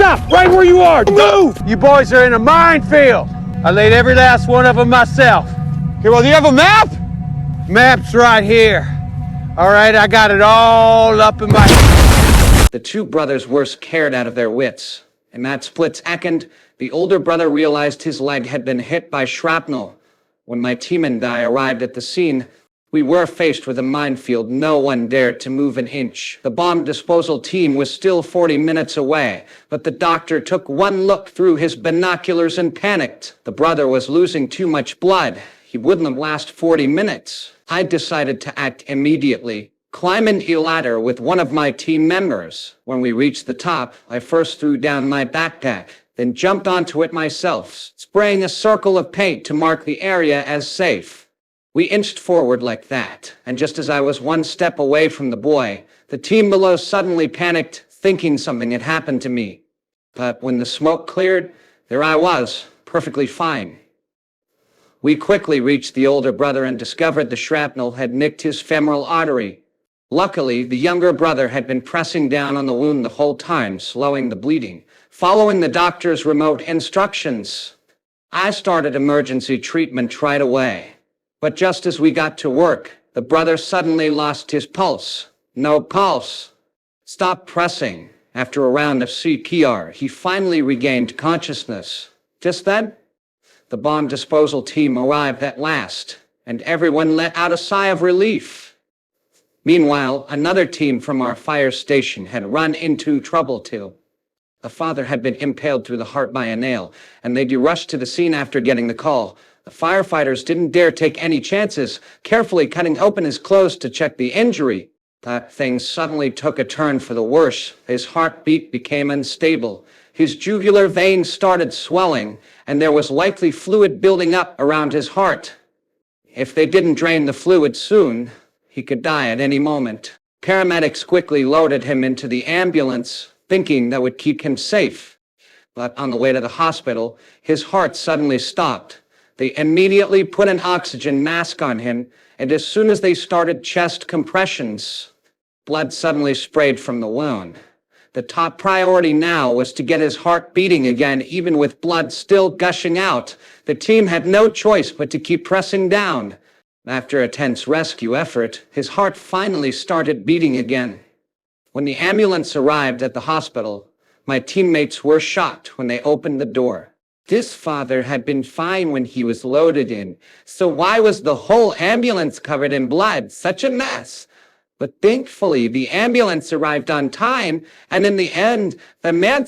Stop right where you are. Move! You boys are in a minefield. I laid every last one of them myself. Here, well, do you have a map? Map's right here. All right, I got it all up in my... The two brothers were scared out of their wits. In that split second, the older brother realized his leg had been hit by shrapnel. When my team and I arrived at the scene, we were faced with a minefield no one dared to move an inch. The bomb disposal team was still 40 minutes away, but the doctor took one look through his binoculars and panicked. The brother was losing too much blood. He wouldn't have lasted 40 minutes. I decided to act immediately. Climbing a ladder with one of my team members. When we reached the top, I first threw down my backpack, then jumped onto it myself, spraying a circle of paint to mark the area as safe. We inched forward like that, and just as I was one step away from the boy, the team below suddenly panicked, thinking something had happened to me. But when the smoke cleared, there I was, perfectly fine. We quickly reached the older brother and discovered the shrapnel had nicked his femoral artery. Luckily, the younger brother had been pressing down on the wound the whole time, slowing the bleeding. Following the doctor's remote instructions, I started emergency treatment right away. But just as we got to work, the brother suddenly lost his pulse. No pulse. Stopped pressing. After a round of CPR, he finally regained consciousness. Just then, the bomb disposal team arrived at last, and everyone let out a sigh of relief. Meanwhile, another team from our fire station had run into trouble too. A father had been impaled through the heart by a nail, and they'd rushed to the scene after getting the call. The firefighters didn't dare take any chances, carefully cutting open his clothes to check the injury. But things suddenly took a turn for the worse. His heartbeat became unstable. His jugular veins started swelling, and there was likely fluid building up around his heart. If they didn't drain the fluid soon, he could die at any moment. Paramedics quickly loaded him into the ambulance, thinking that would keep him safe. But on the way to the hospital, his heart suddenly stopped. They immediately put an oxygen mask on him, and as soon as they started chest compressions, blood suddenly sprayed from the wound. The top priority now was to get his heart beating again, even with blood still gushing out. The team had no choice but to keep pressing down. After a tense rescue effort, his heart finally started beating again. When the ambulance arrived at the hospital, my teammates were shocked when they opened the door. This father had been fine when he was loaded in, so why was the whole ambulance covered in blood? Such a mess. But thankfully, the ambulance arrived on time, and in the end, the man